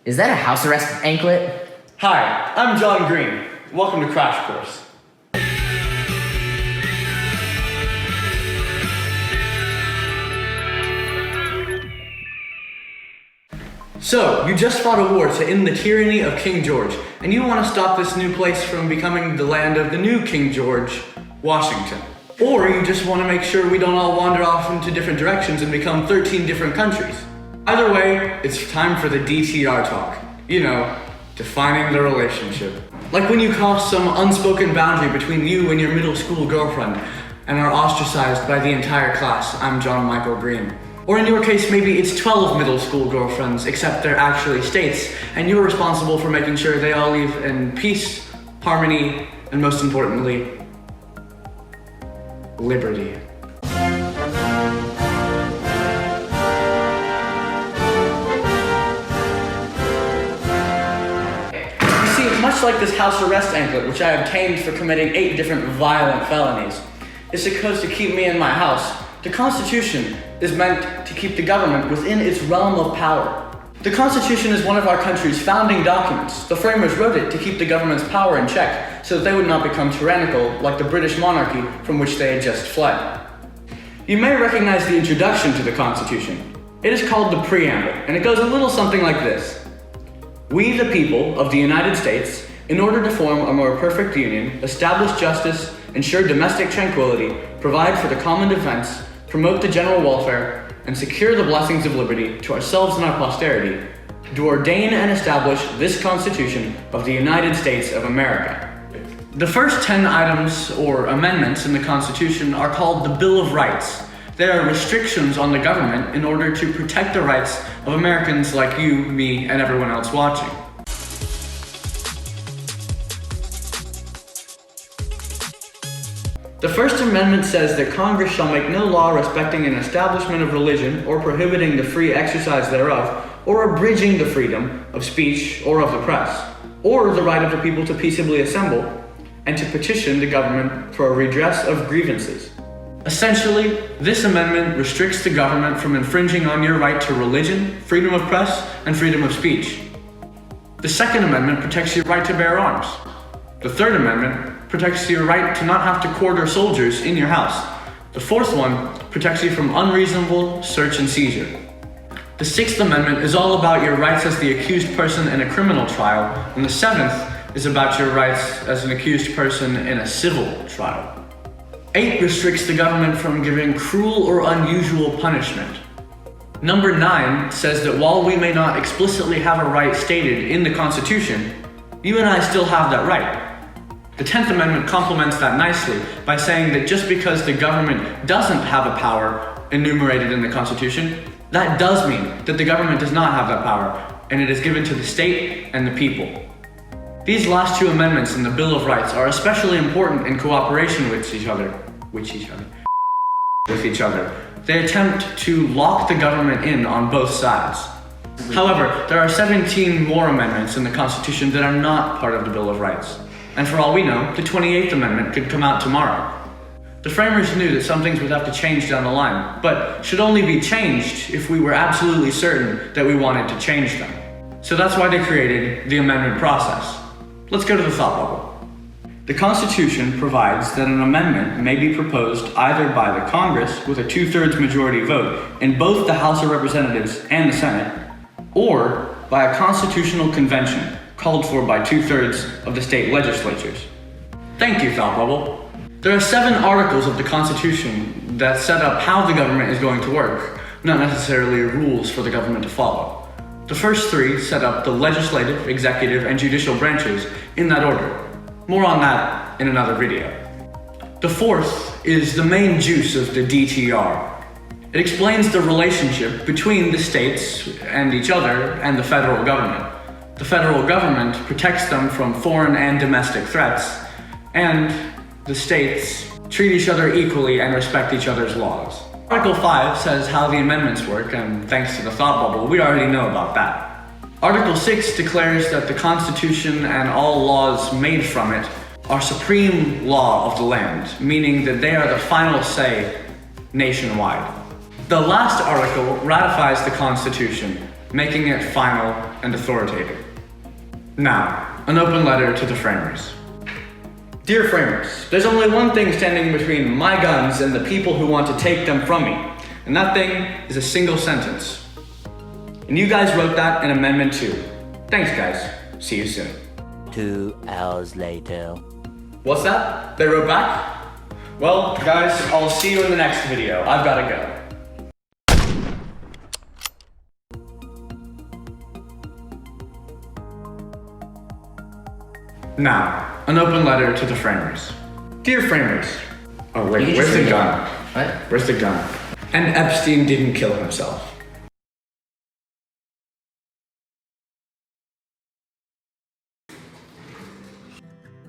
Is that a house arrest anklet? Hi, I'm John Green. Welcome to Crash Course. So, you just fought a war to end the tyranny of King George, and you want to stop this new place from becoming the land of the new King George, Washington. Or you just want to make sure we don't all wander off into different directions and become 13 different countries. Either way, it's time for the DTR talk. You know, defining the relationship. Like when you cross some unspoken boundary between you and your middle school girlfriend and are ostracized by the entire class. I'm John Michael Green. Or in your case, maybe it's 12 middle school girlfriends, except they're actually states, and you're responsible for making sure they all live in peace, harmony, and most importantly, liberty. Much like this house arrest anklet, which I obtained for committing 8 different violent felonies, is supposed to keep me in my house. The Constitution is meant to keep the government within its realm of power. The Constitution is one of our country's founding documents. The framers wrote it to keep the government's power in check, so that they would not become tyrannical like the British monarchy from which they had just fled. You may recognize the introduction to the Constitution. It is called the Preamble, and it goes a little something like this. We, the people of the United States, in order to form a more perfect union, establish justice, ensure domestic tranquility, provide for the common defense, promote the general welfare, and secure the blessings of liberty to ourselves and our posterity, do ordain and establish this Constitution of the United States of America. The first 10 items or amendments in the Constitution are called the Bill of Rights. They are restrictions on the government in order to protect the rights of Americans like you, me, and everyone else watching. The First Amendment says that Congress shall make no law respecting an establishment of religion or prohibiting the free exercise thereof or abridging the freedom of speech or of the press, or the right of the people to peaceably assemble and to petition the government for a redress of grievances. Essentially, this amendment restricts the government from infringing on your right to religion, freedom of press, and freedom of speech. The Second Amendment protects your right to bear arms. The Third Amendment protects your right to not have to quarter soldiers in your house. The Fourth one protects you from unreasonable search and seizure. The Sixth Amendment is all about your rights as the accused person in a criminal trial, and the Seventh is about your rights as an accused person in a civil trial. 8 restricts the government from giving cruel or unusual punishment. Number 9 says that while we may not explicitly have a right stated in the Constitution, you and I still have that right. The 10th Amendment complements that nicely by saying that just because the government doesn't have a power enumerated in the Constitution, that does mean that the government does not have that power, and it is given to the state and the people. These last 2 amendments in the Bill of Rights are especially important in cooperation with each other. They attempt to lock the government in on both sides. However, there are 17 more amendments in the Constitution that are not part of the Bill of Rights. And for all we know, the 28th Amendment could come out tomorrow. The framers knew that some things would have to change down the line, but should only be changed if we were absolutely certain that we wanted to change them. So that's why they created the amendment process. Let's go to the thought bubble. The Constitution provides that an amendment may be proposed either by the Congress with a 2/3 majority vote in both the House of Representatives and the Senate, or by a constitutional convention called for by 2/3 of the state legislatures. Thank you, thought bubble. There are 7 articles of the Constitution that set up how the government is going to work, not necessarily rules for the government to follow. The first 3 set up the legislative, executive, and judicial branches in that order. More on that in another video. The 4th is the main juice of the DTR. It explains the relationship between the states and each other and the federal government. The federal government protects them from foreign and domestic threats, and the states treat each other equally and respect each other's laws. Article 5 says how the amendments work, and thanks to the thought bubble, we already know about that. Article 6 declares that the Constitution and all laws made from it are supreme law of the land, meaning that they are the final say nationwide. The last article ratifies the Constitution, making it final and authoritative. Now, an open letter to the framers. Dear framers, there's only one thing standing between my guns and the people who want to take them from me, and that thing is a single sentence. And you guys wrote that in Amendment 2. Thanks, guys. See you soon. 2 hours later. What's that? They wrote back? Well, guys, I'll see you in the next video. I've gotta go. Now, an open letter to the framers. Dear framers. Oh wait, You where's just the read gun? What? Where's the gun? And Epstein didn't kill himself.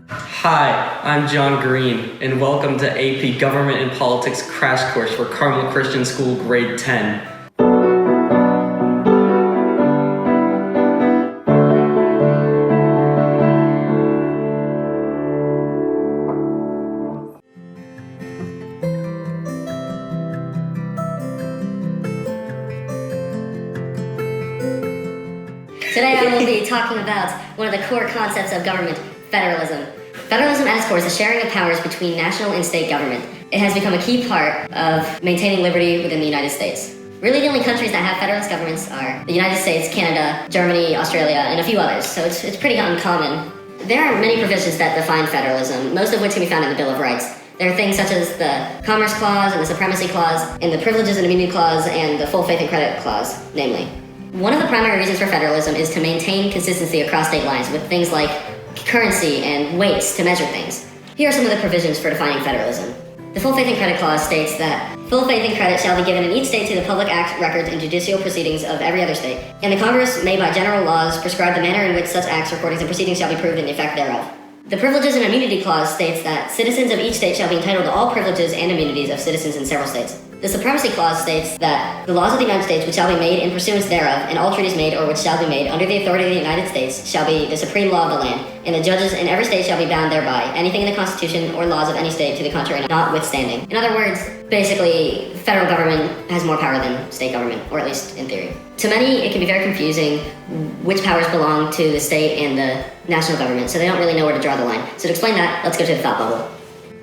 Hi, I'm John Green, and welcome to AP Government and Politics Crash Course for Carmel Christian School Grade 10. Today I will be talking about one of the core concepts of government, federalism. Federalism at its core is the sharing of powers between national and state government. It has become a key part of maintaining liberty within the United States. Really the only countries that have federalist governments are the United States, Canada, Germany, Australia, and a few others, so it's pretty uncommon. There are many provisions that define federalism, most of which can be found in the Bill of Rights. There are things such as the Commerce Clause and the Supremacy Clause, and the Privileges and Immunity Clause, and the Full Faith and Credit Clause, namely. One of the primary reasons for federalism is to maintain consistency across state lines with things like currency and weights to measure things. Here are some of the provisions for defining federalism. The Full Faith and Credit Clause states that full faith and credit shall be given in each state to the public acts, records, and judicial proceedings of every other state, and the Congress may by general laws prescribe the manner in which such acts, recordings, and proceedings shall be proved and the effect thereof. The Privileges and Immunity Clause states that citizens of each state shall be entitled to all privileges and immunities of citizens in several states. The Supremacy Clause states that the laws of the United States which shall be made in pursuance thereof, and all treaties made or which shall be made under the authority of the United States shall be the supreme law of the land, and the judges in every state shall be bound thereby, anything in the Constitution or laws of any state to the contrary notwithstanding. In other words, basically, federal government has more power than state government, or at least in theory. To many, it can be very confusing which powers belong to the state and the national government, so they don't really know where to draw the line. So to explain that, let's go to the thought bubble.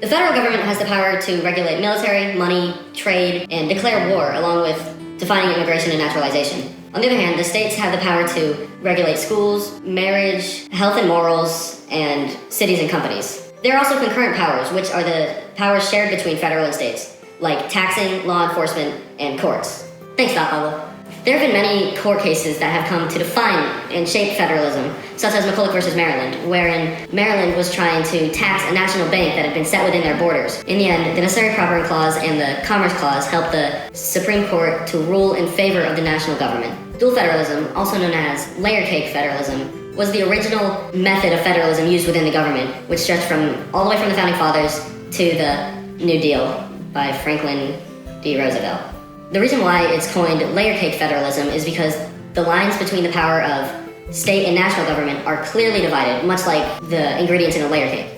The federal government has the power to regulate military, money, trade, and declare war, along with defining immigration and naturalization. On the other hand, the states have the power to regulate schools, marriage, health and morals, and cities and companies. There are also concurrent powers, which are the powers shared between federal and states, like taxing, law enforcement, and courts. Thanks, Thought Bubble. There have been many court cases that have come to define and shape federalism, such as McCulloch versus Maryland, wherein Maryland was trying to tax a national bank that had been set within their borders. In the end, the Necessary Property Clause and the Commerce Clause helped the Supreme Court to rule in favor of the national government. Dual federalism, also known as layer cake federalism, was the original method of federalism used within the government, which stretched from all the way from the Founding Fathers to the New Deal by Franklin D. Roosevelt. The reason why it's coined layer cake federalism is because the lines between the power of state and national government are clearly divided, much like the ingredients in a layer cake.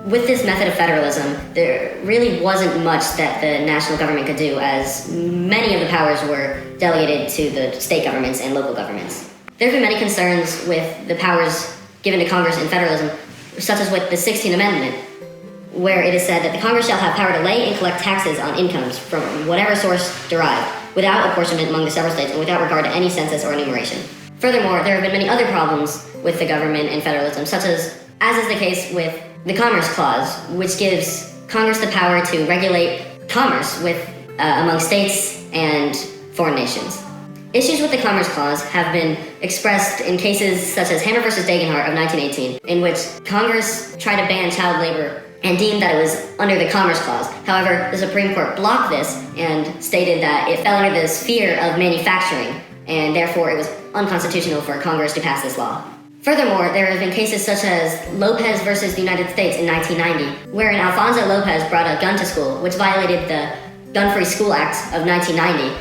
With this method of federalism, there really wasn't much that the national government could do, as many of the powers were delegated to the state governments and local governments. There have been many concerns with the powers given to Congress in federalism, such as with the 16th Amendment, where it is said that the Congress shall have power to lay and collect taxes on incomes from whatever source derived, without apportionment among the several states and without regard to any census or enumeration. Furthermore, there have been many other problems with the government and federalism, such as is the case with the Commerce Clause, which gives Congress the power to regulate commerce with among states and foreign nations. Issues with the Commerce Clause have been expressed in cases such as Hammer versus Dagenhart of 1918, in which Congress tried to ban child labor and deemed that it was under the Commerce Clause. However, the Supreme Court blocked this and stated that it fell under the sphere of manufacturing, and therefore it was unconstitutional for Congress to pass this law. Furthermore, there have been cases such as Lopez versus the United States in 1990, wherein Alfonso Lopez brought a gun to school, which violated the Gun-Free School Act of 1990.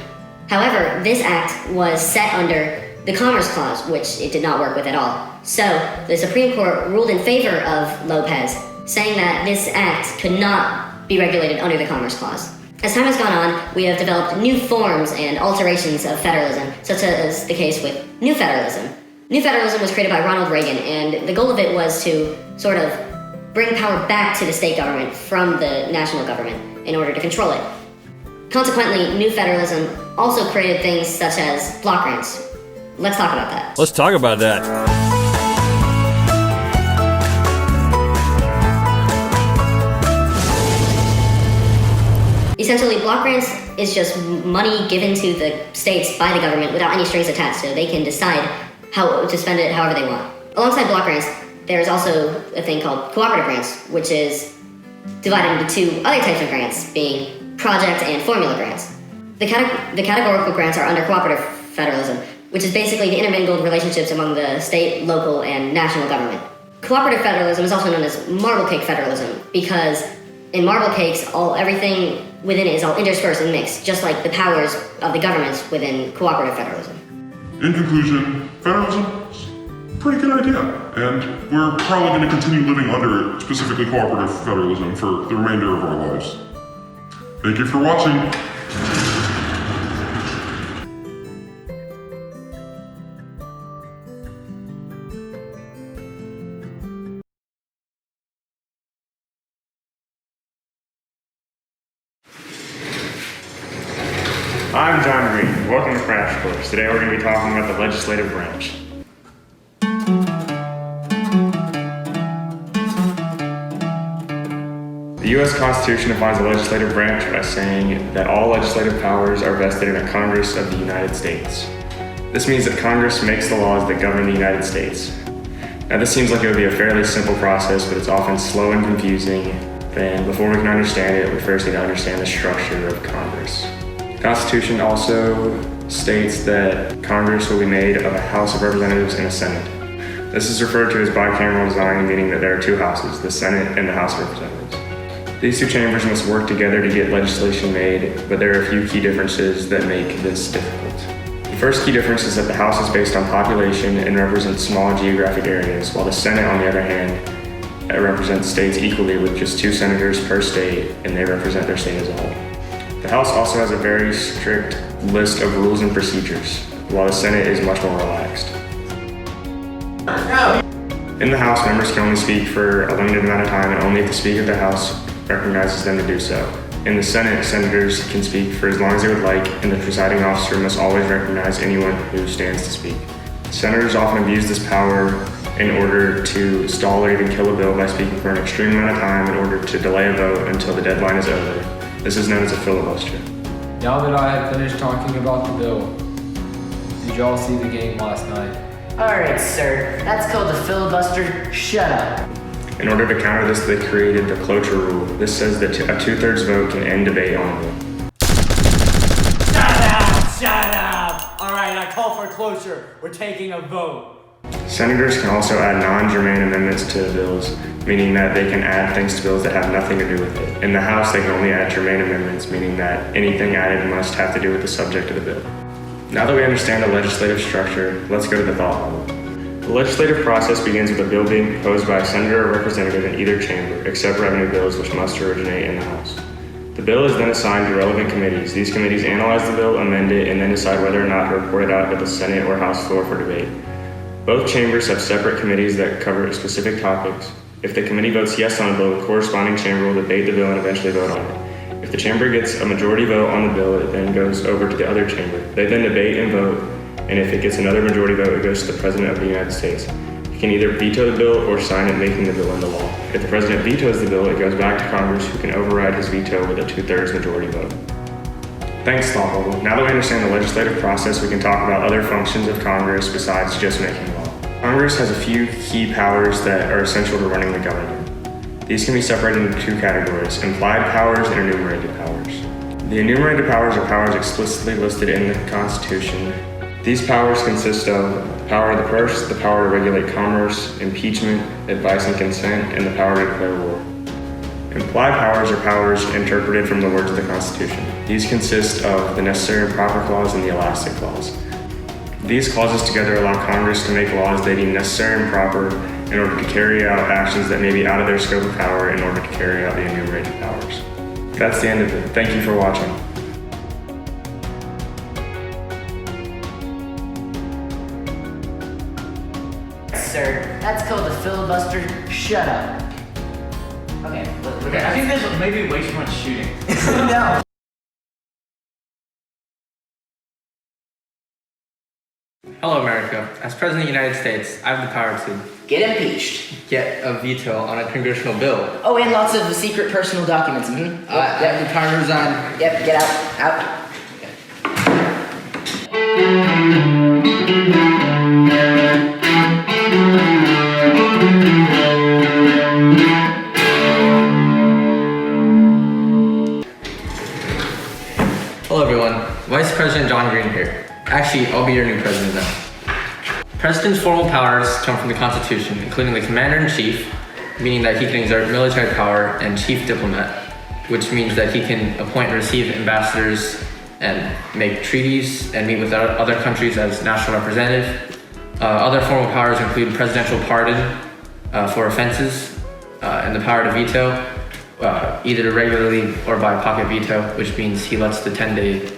However, this act was set under the Commerce Clause, which it did not work with at all. So, the Supreme Court ruled in favor of Lopez, saying that this act could not be regulated under the Commerce Clause. As time has gone on, we have developed new forms and alterations of federalism, such as the case with New Federalism, New federalism was created by Ronald Reagan, and the goal of it was to sort of bring power back to the state government from the national government in order to control it. Consequently, new federalism also created things such as block grants. Let's talk about that. Let's talk about that. Essentially, block grants is just money given to the states by the government without any strings attached, so they can decide how to spend it however they want. Alongside block grants, there is also a thing called cooperative grants, which is divided into two other types of grants, being project and formula grants. The categorical grants are under cooperative federalism, which is basically the intermingled relationships among the state, local, and national government. Cooperative federalism is also known as marble cake federalism, because in marble cakes, everything within it is all interspersed and mixed, just like the powers of the governments within cooperative federalism. In conclusion, federalism is a pretty good idea, and we're probably going to continue living under it, specifically cooperative federalism, for the remainder of our lives. Thank you for watching. I'm John Green. Welcome to Crash Course. Today we're going to be talking about the legislative branch. The U.S. Constitution defines the legislative branch by saying that all legislative powers are vested in a Congress of the United States. This means that Congress makes the laws that govern the United States. Now this seems like it would be a fairly simple process, but it's often slow and confusing. And before we can understand it, we first need to understand the structure of Congress. The Constitution also states that Congress will be made of a House of Representatives and a Senate. This is referred to as bicameral design, meaning that there are two houses, the Senate and the House of Representatives. These two chambers must work together to get legislation made, but there are a few key differences that make this difficult. The first key difference is that the House is based on population and represents small geographic areas, while the Senate, on the other hand, represents states equally with just 2 senators per state, and they represent their state as a whole. The House also has a very strict list of rules and procedures, while the Senate is much more relaxed. In the House, members can only speak for a limited amount of time and only if the Speaker of the House recognizes them to do so. In the Senate, senators can speak for as long as they would like, and the presiding officer must always recognize anyone who stands to speak. Senators often abuse this power in order to stall or even kill a bill by speaking for an extreme amount of time in order to delay a vote until the deadline is over. This is known as a filibuster. Now that I had finished talking about the bill, did y'all see the game last night? Alright, sir. That's called a filibuster. Shut up. In order to counter this, they created the cloture rule. This says that a 2/3 vote can end debate on a bill. Shut up! Alright, I call for cloture. We're taking a vote. Senators can also add non-germane amendments to bills, meaning that they can add things to bills that have nothing to do with it. In the House, they can only add germane amendments, meaning that anything added must have to do with the subject of the bill. Now that we understand the legislative structure, let's go to the thought bubble. The legislative process begins with a bill being proposed by a senator or representative in either chamber, except revenue bills, which must originate in the House. The bill is then assigned to relevant committees. These committees analyze the bill, amend it, and then decide whether or not to report it out to the Senate or House floor for debate. Both chambers have separate committees that cover specific topics. If the committee votes yes on a bill, the corresponding chamber will debate the bill and eventually vote on it. If the chamber gets a majority vote on the bill, it then goes over to the other chamber. They then debate and vote, and if it gets another majority vote, it goes to the President of the United States. He can either veto the bill or sign it, making the bill into law. If the President vetoes the bill, it goes back to Congress, who can override his veto with a 2/3 majority vote. Thanks, Thought Bubble. Now that we understand the legislative process, we can talk about other functions of Congress besides just making law. Congress has a few key powers that are essential to running the government. These can be separated into 2 categories: implied powers and enumerated powers. The enumerated powers are powers explicitly listed in the Constitution. These powers consist of the power of the purse, the power to regulate commerce, impeachment, advice and consent, and the power to declare war. Implied powers are powers interpreted from the words of the Constitution. These consist of the necessary and proper clause and the elastic clause. These clauses together allow Congress to make laws they deem necessary and proper in order to carry out actions that may be out of their scope of power in order to carry out the enumerated powers. That's the end of it. Thank you for watching. sir. That's called a filibuster. Shut up. Okay, Okay, I think there's maybe way too much shooting. no. Hello, America. As President of the United States, I have the power to Get impeached. get a veto on a congressional bill. Oh, and lots of secret personal documents. Mm-hmm. I have the power to resign. Yep, get out. Out. Hello, everyone. Vice President John Green here. Actually, I'll be your new president now. President's formal powers come from the Constitution, including the Commander-in-Chief, meaning that he can exert military power, and Chief Diplomat, which means that he can appoint and receive ambassadors and make treaties and meet with other countries as national representative. Other formal powers include presidential pardon for offenses and the power to veto, either regularly or by pocket veto, which means he lets the 10-day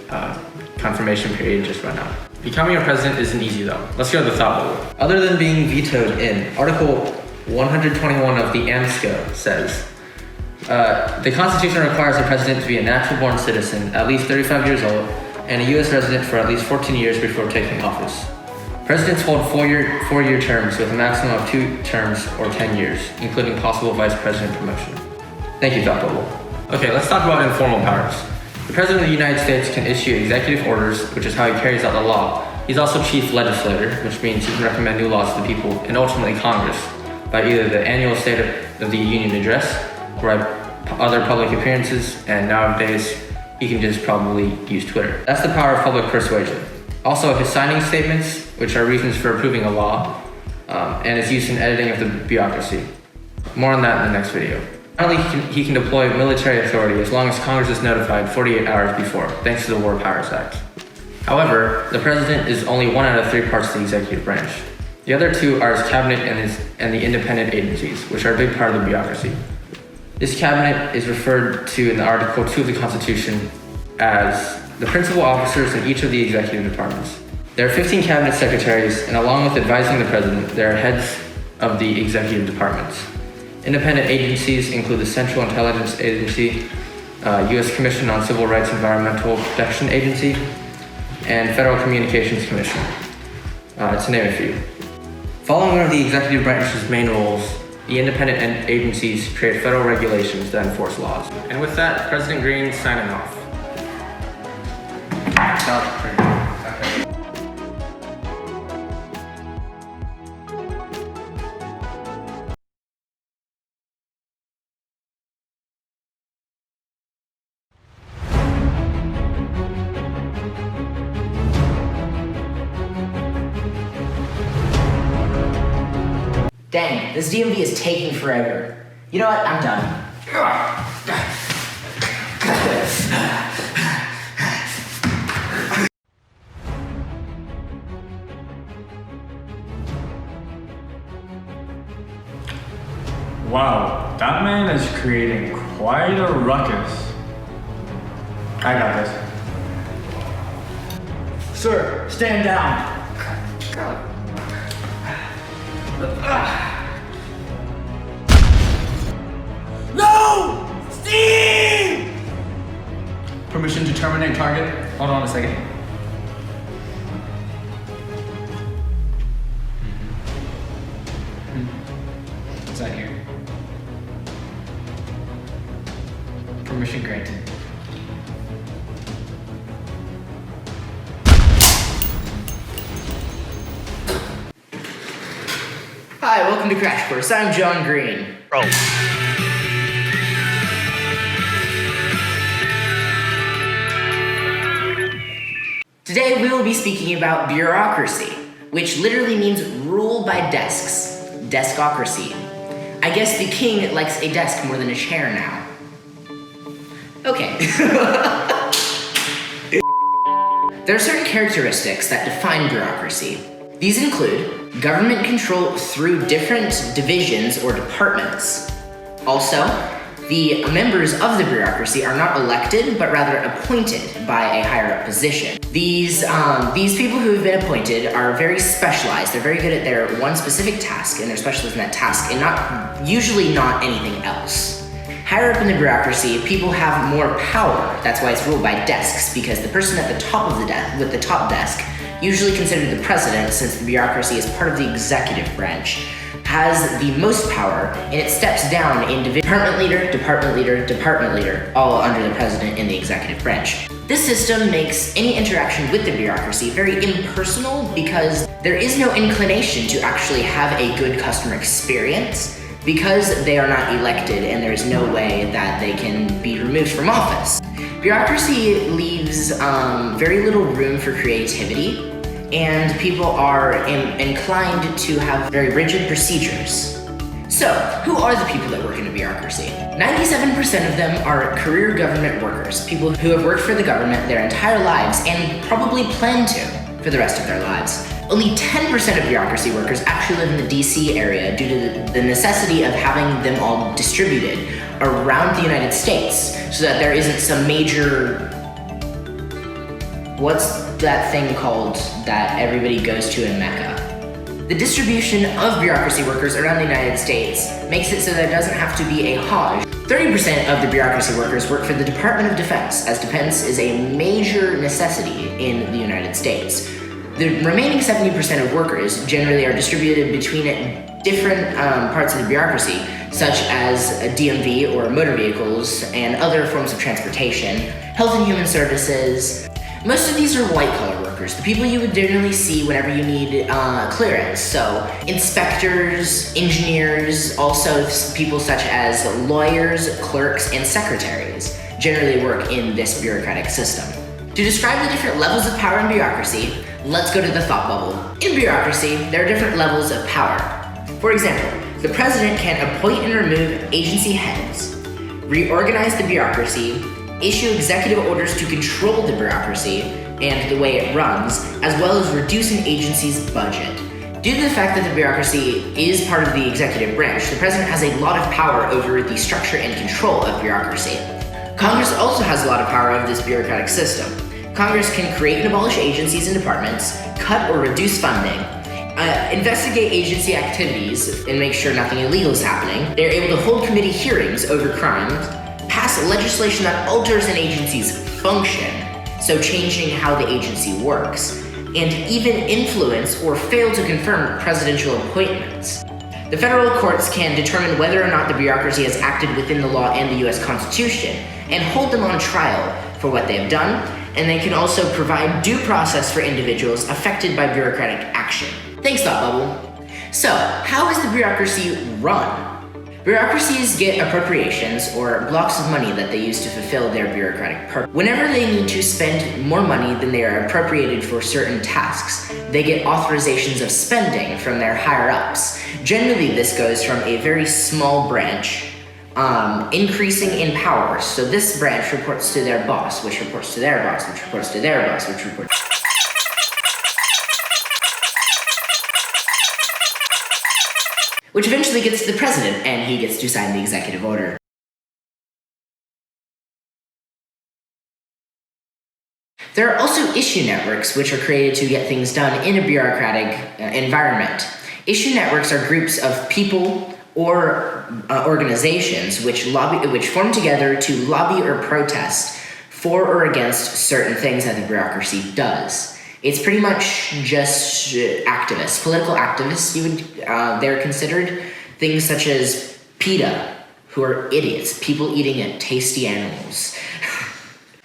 confirmation period just run out. Becoming a president isn't easy though. Let's go to the thought bubble. Other than being vetoed in, Article 121 of the AMSCO says, the Constitution requires the president to be a natural-born citizen, at least 35 years old, and a U.S. resident for at least 14 years before taking office. Presidents hold four-year terms with a maximum of 2 terms or 10 years, including possible vice president promotion. Thank you, Thought Bubble. Okay, let's talk about informal powers. The President of the United States can issue executive orders, which is how he carries out the law. He's also chief legislator, which means he can recommend new laws to the people and ultimately Congress by either the annual State of the Union address or by other public appearances, and nowadays he can just probably use Twitter. That's the power of public persuasion. Also, his signing statements, which are reasons for approving a law, and his use in editing of the bureaucracy. More on that in the next video. Finally, he can deploy military authority as long as Congress is notified 48 hours before, thanks to the War Powers Act. However, the president is only 1 out of 3 parts of the executive branch. The other 2 are his cabinet and the independent agencies, which are a big part of the bureaucracy. This cabinet is referred to in Article 2 of the Constitution as the principal officers in each of the executive departments. There are 15 cabinet secretaries, and along with advising the president, they are heads of the executive departments. Independent agencies include the Central Intelligence Agency, U.S. Commission on Civil Rights Environmental Protection Agency, and Federal Communications Commission, to name a few. Following one of the executive branch's main roles, the independent agencies create federal regulations that enforce laws. And with that, President Green signing off. Dang, this DMV is taking forever. You know what? I'm done. Wow, that man is creating quite a ruckus. I got this. Sir, stand down. No! Steve! Permission to terminate target. Hold on a second. What's that here? Permission granted. Hi, welcome to Crash Course. I'm John Green. Today we will be speaking about bureaucracy, which literally means rule by desks. Deskocracy. I guess the king likes a desk more than a chair now. Okay. There are certain characteristics that define bureaucracy. These include government control through different divisions or departments. Also, The members of the bureaucracy are not elected, but rather appointed by a higher-up position. These people who have been appointed are very specialized. They're very good at their one specific task, and they're specialists in that task, and usually not anything else. Higher up in the bureaucracy, people have more power. That's why it's ruled by desks, because the person at the top of the desk, with the top desk, usually considered the president, since the bureaucracy is part of the executive branch, has the most power, and it steps down in department leader, department leader, department leader, all under the president in the executive branch. This system makes any interaction with the bureaucracy very impersonal because there is no inclination to actually have a good customer experience because they are not elected and there is no way that they can be removed from office. Bureaucracy leaves very little room for creativity, and people are inclined to have very rigid procedures. So, who are the people that work in a bureaucracy? 97% of them are career government workers, people who have worked for the government their entire lives and probably plan to for the rest of their lives. Only 10% of bureaucracy workers actually live in the DC area due to the necessity of having them all distributed around the United States so that there isn't some major... What's that thing called that everybody goes to in Mecca? The distribution of bureaucracy workers around the United States makes it so that it doesn't have to be a hodge. 30% of the bureaucracy workers work for the Department of Defense, as defense is a major necessity in the United States. The remaining 70% of workers generally are distributed between different parts of the bureaucracy, such as DMV or motor vehicles and other forms of transportation, health and human services. Most of these are white-collar workers, the people you would generally see whenever you need clearance. So inspectors, engineers, also people such as lawyers, clerks, and secretaries generally work in this bureaucratic system. To describe the different levels of power in bureaucracy, let's go to the thought bubble. In bureaucracy, there are different levels of power. For example, the president can appoint and remove agency heads, reorganize the bureaucracy, issue executive orders to control the bureaucracy and the way it runs, as well as reduce an agency's budget. Due to the fact that the bureaucracy is part of the executive branch, the president has a lot of power over the structure and control of bureaucracy. Congress also has a lot of power over this bureaucratic system. Congress can create and abolish agencies and departments, cut or reduce funding, investigate agency activities and make sure nothing illegal is happening. They're able to hold committee hearings over crimes, pass legislation that alters an agency's function, so changing how the agency works, and even influence or fail to confirm presidential appointments. The federal courts can determine whether or not the bureaucracy has acted within the law and the US Constitution, and hold them on trial for what they have done, and they can also provide due process for individuals affected by bureaucratic action. Thanks, Thought Bubble. So, how is the bureaucracy run? Bureaucracies get appropriations, or blocks of money that they use to fulfill their bureaucratic purpose. Whenever they need to spend more money than they are appropriated for certain tasks, they get authorizations of spending from their higher-ups. Generally, this goes from a very small branch, increasing in power. So this branch reports to their boss, which reports to their boss, which reports to their boss, which reports... which eventually gets to the president, and he gets to sign the executive order. There are also issue networks, which are created to get things done in a bureaucratic environment. Issue networks are groups of people or organizations which form together to lobby or protest for or against certain things that the bureaucracy does. It's pretty much just activists, political activists. They're considered things such as PETA, who are idiots, people eating tasty animals,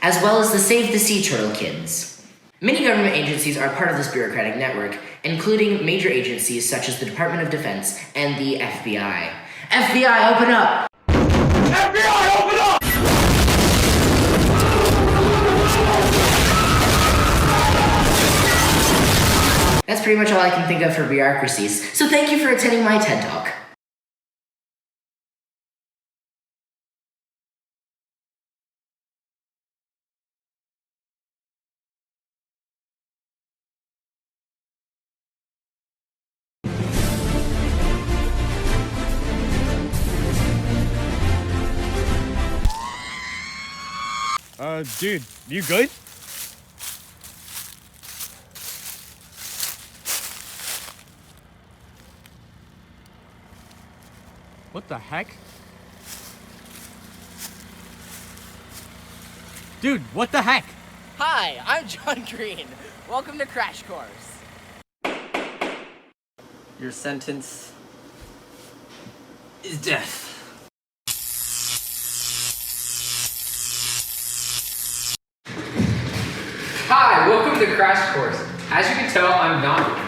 as well as the Save the Sea Turtle Kids. Many government agencies are part of this bureaucratic network, including major agencies such as the Department of Defense and the FBI. FBI, open up! FBI, open up! That's pretty much all I can think of for bureaucracies, so thank you for attending my TED Talk. Dude, you good? What the heck? Dude, what the heck? Hi, I'm John Green. Welcome to Crash Course. Your sentence is death. Hi, welcome to Crash Course. As you can tell, I'm not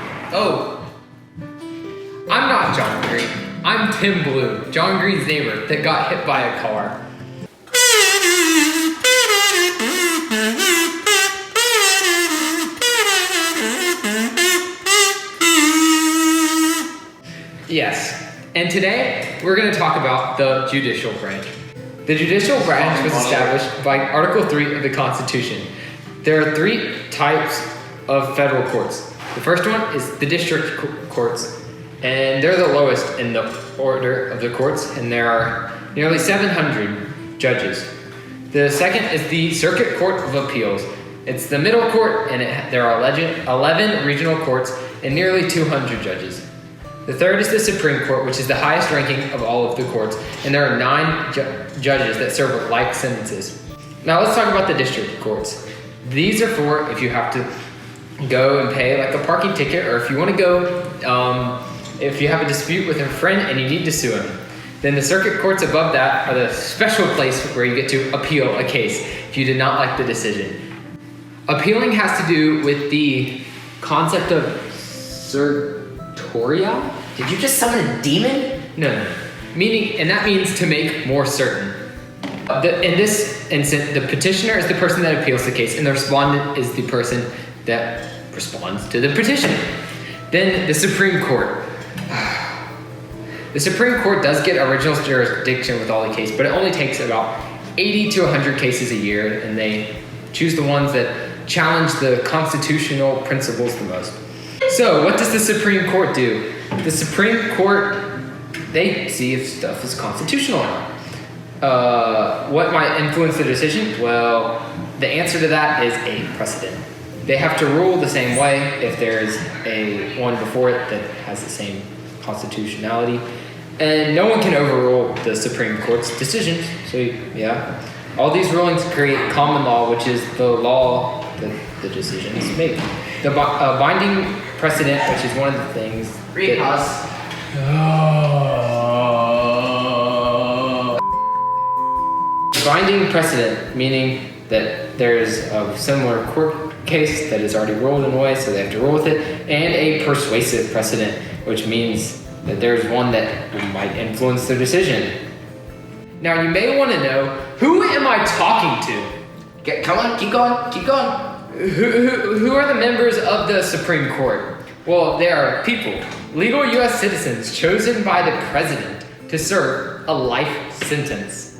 John Green. I'm Tim Blue, John Green's neighbor that got hit by a car. Yes, and today we're going to talk about the judicial branch. The judicial branch was established by Article 3 of the Constitution. There are 3 types of federal courts. The first one is the district courts, and they're the lowest in the order of the courts, and there are nearly 700 judges. The second is the Circuit Court of Appeals. It's the middle court, and there are 11 regional courts and nearly 200 judges. The third is the Supreme Court, which is the highest ranking of all of the courts, and there are 9 judges that serve life sentences. Now let's talk about the district courts. These are for if you have to go and pay like a parking ticket, or if you want to go, if you have a dispute with a friend and you need to sue him. Then the circuit courts above that are the special place where you get to appeal a case if you did not like the decision. Appealing has to do with the concept of certoria. Did you just summon a demon? No. Meaning, and that means to make more certain. In this instance, the petitioner is the person that appeals the case, and the respondent is the person that responds to the petition. Then the Supreme Court. The Supreme Court does get original jurisdiction with all the cases, but it only takes about 80 to 100 cases a year, and they choose the ones that challenge the constitutional principles the most. So, what does the Supreme Court do? The Supreme Court, they see if stuff is constitutional or not. What might influence the decision? Well, the answer to that is a precedent. They have to rule the same way if there's a one before it that has the same constitutionality. And no one can overrule the Supreme Court's decisions. So, yeah. All these rulings create common law, which is the law that the decisions make. The binding precedent, which is one of the things. Pause. Binding precedent, meaning that there's a similar court case that is already ruled in a way, so they have to rule with it, and a persuasive precedent, which means that there's one that might influence the decision. Now, you may want to know, who am I talking to? Come on, keep going. Who are the members of the Supreme Court? Well, they are people, legal U.S. citizens chosen by the president to serve a life sentence,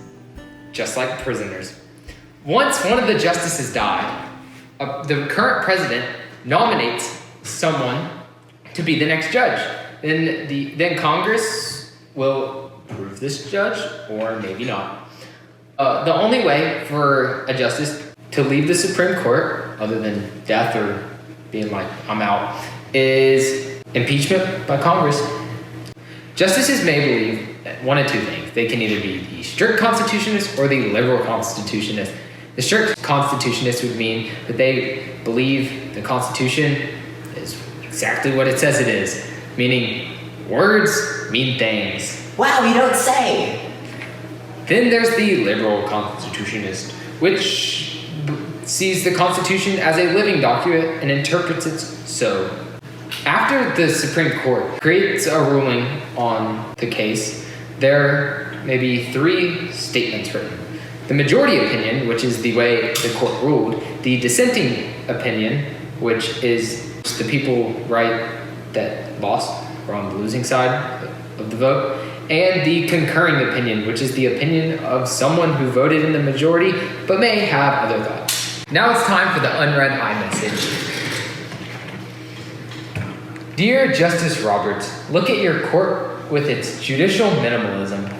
just like prisoners. Once one of the justices died, the current president nominates someone to be the next judge. Then Congress will approve this judge, or maybe not. The only way for a justice to leave the Supreme Court, other than death or being like, I'm out, is impeachment by Congress. Justices may believe one of two things. They can either be the strict constitutionist or the liberal constitutionist. The strict constitutionist would mean that they believe the Constitution is exactly what it says it is, meaning words mean things. Wow, you don't say. Then there's the liberal constitutionist, which sees the Constitution as a living document and interprets it so. After the Supreme Court creates a ruling on the case, there may be 3 statements written. The majority opinion, which is the way the court ruled, the dissenting opinion, which is the people that lost or on the losing side of the vote, and the concurring opinion, which is the opinion of someone who voted in the majority but may have other thoughts. Now it's time for the unread iMessage. Dear Justice Roberts, look at your court with its judicial minimalism.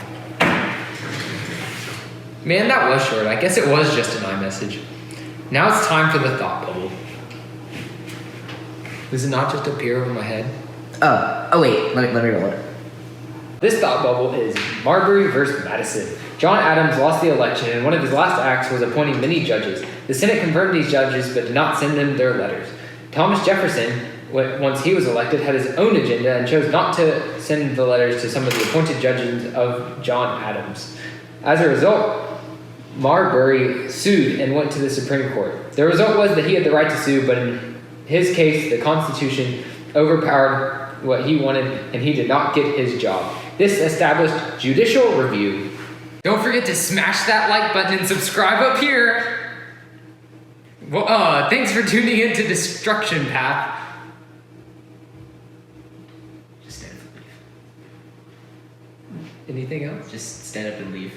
Man, that was short. I guess it was just an iMessage. Now it's time for the thought bubble. Does it not just appear over my head? Oh wait, let me roll it. This thought bubble is Marbury versus Madison. John Adams lost the election, and one of his last acts was appointing many judges. The Senate confirmed these judges, but did not send them their letters. Thomas Jefferson, once he was elected, had his own agenda and chose not to send the letters to some of the appointed judges of John Adams. As a result, Marbury sued and went to the Supreme Court. The result was that he had the right to sue, but in his case, the Constitution overpowered what he wanted, and he did not get his job. This established judicial review. Don't forget to smash that like button and subscribe up here. Well, thanks for tuning in to Destruction Path. Just stand up and leave. Anything else? Just stand up and leave.